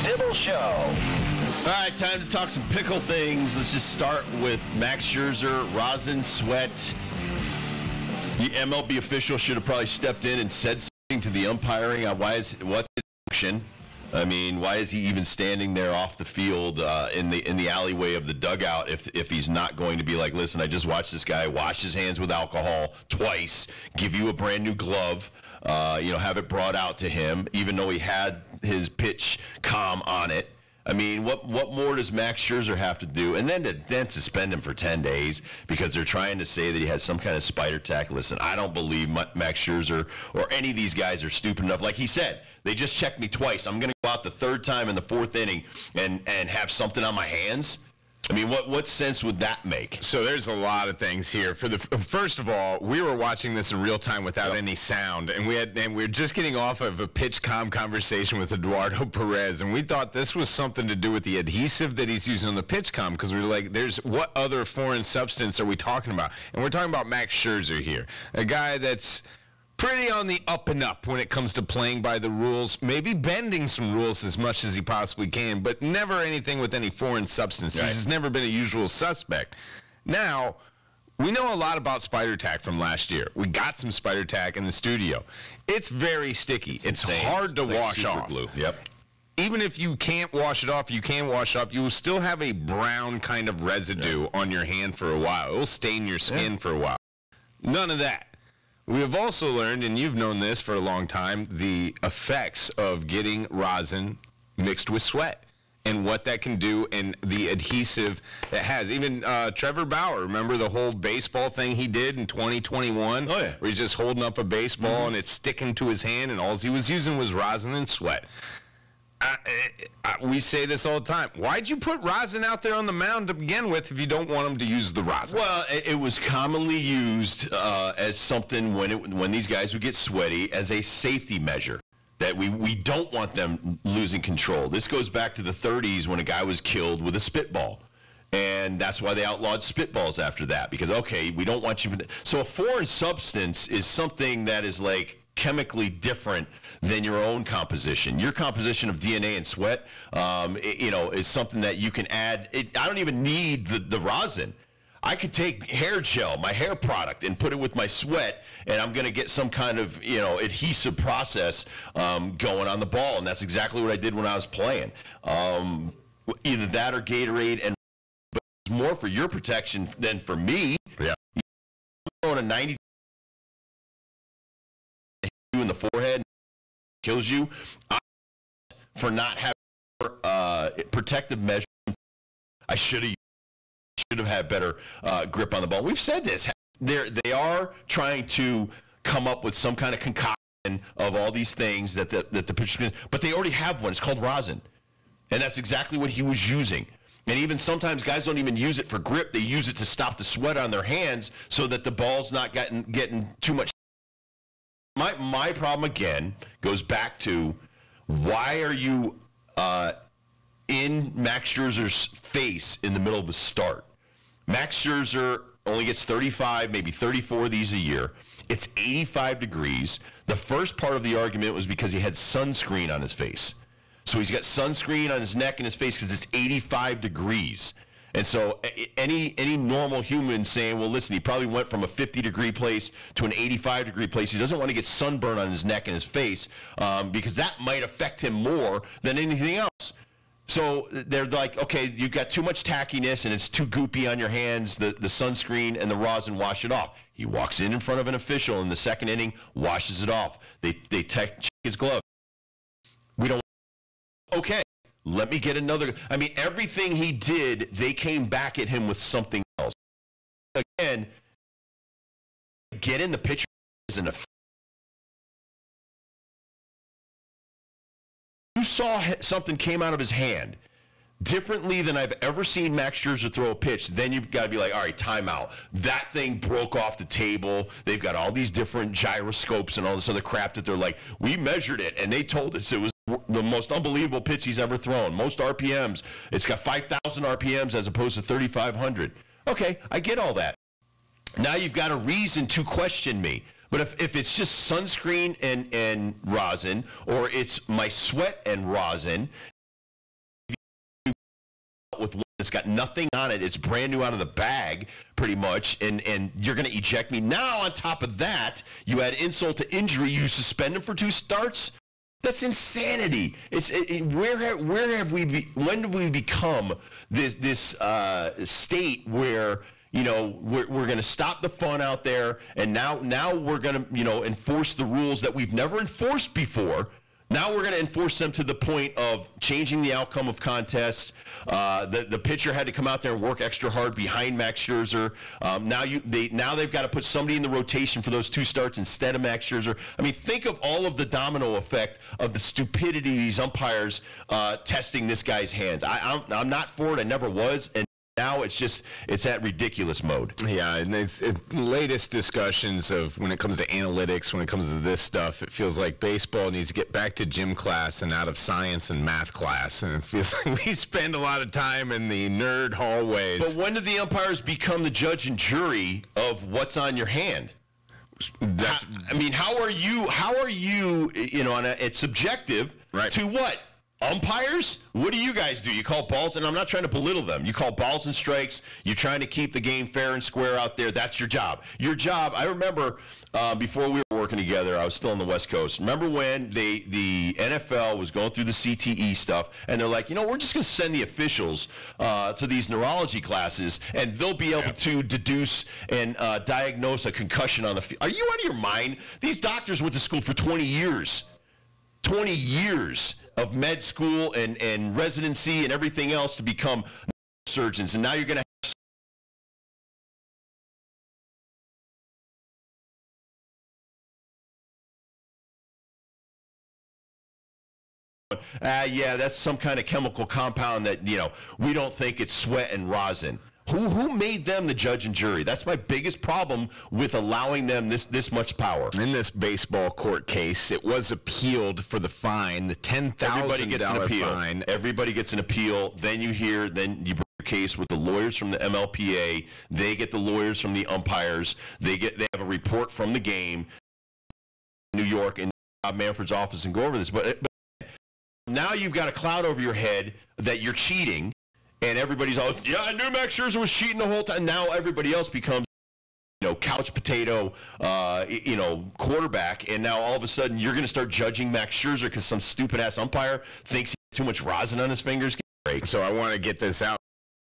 Dibble Show. All right, time to talk some pickle things. Let's just start with Max Scherzer, rosin, sweat. The MLB official should have probably stepped in and said something to the umpiring on what's his function. I mean, why is he even standing there off the field in the alleyway of the dugout if he's not going to be like, listen, I just watched this guy wash his hands with alcohol twice, give you a brand new glove, have it brought out to him, even though he had his pitch calm on it. I mean, what more does Max Scherzer have to do? And then suspend him for 10 days because they're trying to say that he has some kind of spider tack. Listen, I don't believe Max Scherzer or any of these guys are stupid enough. Like he said, they just checked me twice. I'm going to go out the third time in the fourth inning and have something on my hands. I mean, what sense would that make? So there's a lot of things here. First of all, we were watching this in real time without any sound, and we were just getting off of a pitch comm conversation with Eduardo Perez, and we thought this was something to do with the adhesive that he's using on the pitch comm, because we were like, what other foreign substance are we talking about? And we're talking about Max Scherzer here, a guy that's pretty on the up and up when it comes to playing by the rules, maybe bending some rules as much as he possibly can, but never anything with any foreign substance. Right. He's never been a usual suspect. Now, we know a lot about spider tack from last year. We got some spider tack in the studio. It's very sticky. It's hard to wash off. Glue. Yep. Even if you can't wash it off, you will still have a brown kind of residue on your hand for a while. It will stain your skin for a while. None of that. We have also learned, and you've known this for a long time, the effects of getting rosin mixed with sweat and what that can do and the adhesive that has. Even Trevor Bauer, remember the whole baseball thing he did in 2021? Oh, yeah. Where he's just holding up a baseball and it's sticking to his hand and all he was using was rosin and sweat. We say this all the time. Why'd you put rosin out there on the mound to begin with if you don't want them to use the rosin? Well, it was commonly used as something when these guys would get sweaty as a safety measure, that we don't want them losing control. This goes back to the 30s when a guy was killed with a spitball. And that's why they outlawed spitballs after that, because, okay, we don't want you. So a foreign substance is something that is like chemically different than your own composition. Your composition of DNA and sweat, is something that you can add. I don't even need the rosin. I could take hair gel, my hair product, and put it with my sweat, and I'm going to get some kind of adhesive process going on the ball, and that's exactly what I did when I was playing. Either that or Gatorade, and but it's more for your protection than for me. Yeah. You're throwing a 90 in the forehead kills you. For not having protective measures, I should have had better grip on the ball. We've said this. They are trying to come up with some kind of concoction of all these things that the pitcher, but they already have one. It's called rosin, and that's exactly what he was using. And even sometimes guys don't even use it for grip. They use it to stop the sweat on their hands so that the ball's not getting too much. My problem, again, goes back to why are you in Max Scherzer's face in the middle of a start? Max Scherzer only gets 35, maybe 34 of these a year. It's 85 degrees. The first part of the argument was because he had sunscreen on his face. So he's got sunscreen on his neck and his face because it's 85 degrees. And so any normal human saying, well, listen, he probably went from a 50-degree place to an 85-degree place. He doesn't want to get sunburn on his neck and his face because that might affect him more than anything else. So they're like, okay, you've got too much tackiness and it's too goopy on your hands. The sunscreen and the rosin wash it off. He walks in front of an official in the second inning, washes it off. They check his glove. We don't. Okay. Let me get another. I mean, everything he did, they came back at him with something else. Again, get in the pitcher isn't a. You saw something came out of his hand differently than I've ever seen Max Scherzer throw a pitch. Then you've got to be like, all right, timeout. That thing broke off the table. They've got all these different gyroscopes and all this other crap that they're like, we measured it, and they told us it was the most unbelievable pitch he's ever thrown. Most RPMs. It's got 5,000 RPMs as opposed to 3,500. Okay, I get all that. Now you've got a reason to question me. But if it's just sunscreen and rosin, or it's my sweat and rosin, with one that's got nothing on it. It's brand new out of the bag, pretty much, and you're going to eject me. Now, on top of that, you add insult to injury. You suspend him for 2 starts? That's insanity. When did we become this state where, you know, we're going to stop the fun out there, and now we're going to, you know, enforce the rules that we've never enforced before. Now we're going to enforce them to the point of changing the outcome of contests. The pitcher had to come out there and work extra hard behind Max Scherzer. Now they've got to put somebody in the rotation for those 2 starts instead of Max Scherzer. I mean, think of all of the domino effect of the stupidity of these umpires testing this guy's hands. I'm not for it. I never was. And now it's at ridiculous mode. Yeah, and it's latest discussions of when it comes to analytics, when it comes to this stuff, it feels like baseball needs to get back to gym class and out of science and math class. And it feels like we spend a lot of time in the nerd hallways. But when did the umpires become the judge and jury of what's on your hand? I mean, how are you, you know, it's subjective, right, to what? Umpires? What do you guys do? You call balls, and I'm not trying to belittle them. You call balls and strikes. You're trying to keep the game fair and square out there. That's your job. Your job, I remember before we were working together, I was still on the West Coast. Remember when the NFL was going through the CTE stuff, and they're like, you know, we're just going to send the officials to these neurology classes, and they'll be able to deduce and diagnose a concussion on the field. Are you out of your mind? These doctors went to school for 20 years. 20 years of med school and residency and everything else to become surgeons, and now you're going to yeah, that's some kind of chemical compound that, you know, we don't think it's sweat and rosin. Who made them the judge and jury? That's my biggest problem with allowing them this much power. In this baseball court case, it was appealed for the fine, the $10,000 fine. Everybody gets an appeal. Then you bring a case with the lawyers from the MLPA. They get the lawyers from the umpires. They have a report from the game, New York, and Bob Manfred's office, and go over this. But now you've got a cloud over your head that you're cheating. And everybody's all, yeah, I knew Max Scherzer was cheating the whole time. Now everybody else becomes, you know, couch potato, you know, quarterback. And now all of a sudden you're going to start judging Max Scherzer because some stupid-ass umpire thinks he has too much rosin on his fingers. So I want to get this out.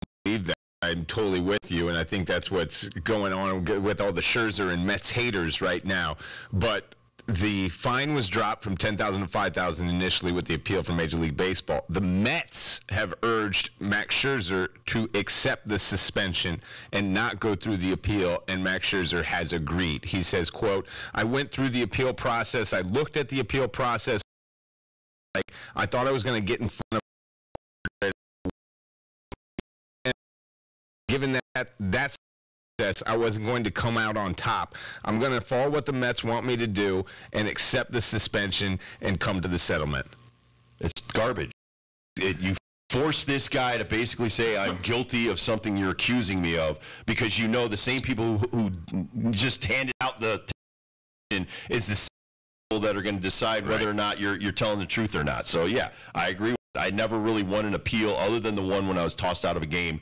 I believe that. I'm totally with you, and I think that's what's going on with all the Scherzer and Mets haters right now. But the fine was dropped from $10,000 to $5,000 initially with the appeal from Major League Baseball. The Mets have urged Max Scherzer to accept the suspension and not go through the appeal, and Max Scherzer has agreed. He says, quote, I went through the appeal process. I looked at the appeal process. Like, I thought I was going to get in front of given that's I wasn't going to come out on top. I'm going to follow what the Mets want me to do and accept the suspension and come to the settlement. It's garbage. You force this guy to basically say, I'm guilty of something you're accusing me of, because you know the same people who just handed out the is the same people that are going to decide whether or not you're telling the truth or not. So, yeah, I agree. I never really won an appeal other than the one when I was tossed out of a game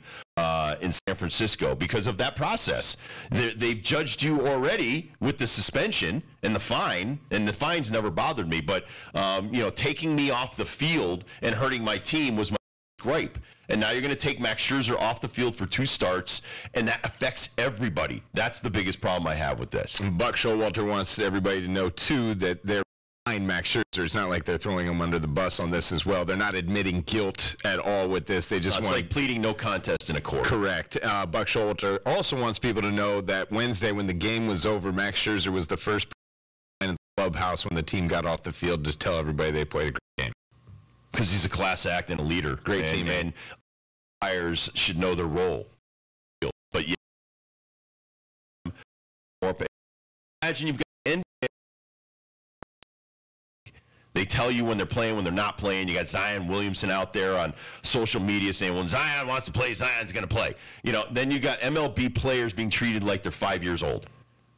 in San Francisco because of that process. They've judged you already with the suspension and the fine, and the fines never bothered me. But, you know, taking me off the field and hurting my team was my gripe. And now you're going to take Max Scherzer off the field for 2 starts, and that affects everybody. That's the biggest problem I have with this. Buck Showalter wants everybody to know, too, that they're behind Max Scherzer. It's not like they're throwing him under the bus on this as well. They're not admitting guilt at all with this. They just want like pleading no contest in a court. Correct. Buck Showalter also wants people to know that Wednesday when the game was over, Max Scherzer was the first in the clubhouse when the team got off the field to tell everybody they played a great game. Because he's a class act and a leader. Great team. And players should know their role. But yeah, imagine you've got they tell you when they're playing, when they're not playing. You got Zion Williamson out there on social media saying, when Zion wants to play, Zion's going to play. You know, then you got MLB players being treated like they're 5 years old.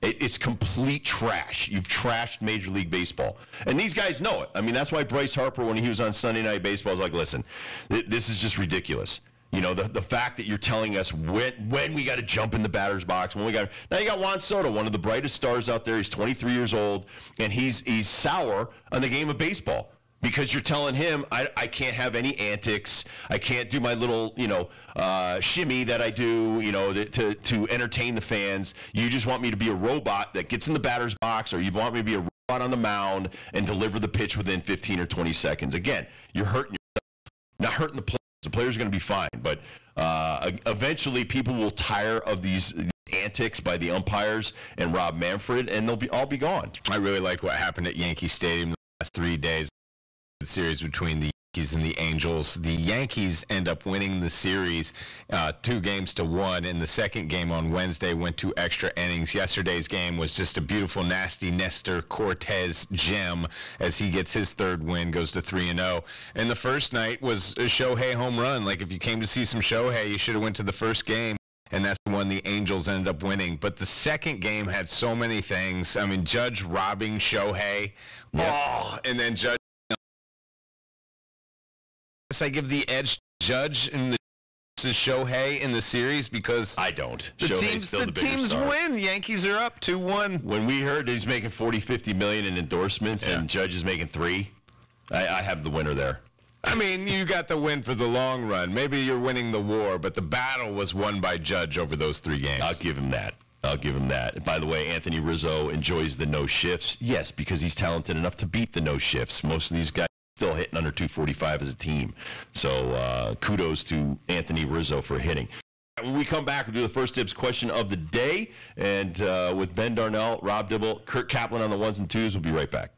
It's complete trash. You've trashed Major League Baseball. And these guys know it. I mean, that's why Bryce Harper, when he was on Sunday Night Baseball, was like, listen, this is just ridiculous. You know, the fact that you're telling us when we got to jump in the batter's box, now you got Juan Soto, one of the brightest stars out there. He's 23 years old, and he's sour on the game of baseball because you're telling him I can't have any antics, I can't do my little shimmy that I do to entertain the fans. You just want me to be a robot that gets in the batter's box, or you want me to be a robot on the mound and deliver the pitch within 15 or 20 seconds. Again, you're hurting yourself, not hurting the players. The players are going to be fine, but eventually people will tire of these antics by the umpires and Rob Manfred, and they'll all be gone. I really like what happened at Yankee Stadium the last 3 days. The series between the Yankees and the Angels. The Yankees end up winning the series 2-1, and the second game on Wednesday went to extra innings. Yesterday's game was just a beautiful, nasty Nestor Cortez gem as he gets his third win, goes to 3-0. And the first night was a Shohei home run. Like, if you came to see some Shohei, you should have went to the first game. And that's the one the Angels ended up winning. But the second game had so many things. I mean, Judge robbing Shohei. Yep. Oh, and then Judge. I give the edge to Judge and to Shohei in the series because I don't. The teams win. Yankees are up 2-1. When we heard that he's making $40-50 million in endorsements and Judge is making $3 million, I have the winner there. I mean, you got the win for the long run. Maybe you're winning the war, but the battle was won by Judge over those 3 games. I'll give him that. And by the way, Anthony Rizzo enjoys the no shifts. Yes, because he's talented enough to beat the no shifts. Most of these guys still hitting under 245 as a team. So kudos to Anthony Rizzo for hitting. When we come back, we'll do the first dibs question of the day. And with Ben Darnell, Rob Dibble, Kurt Kaplan on the ones and twos, we'll be right back.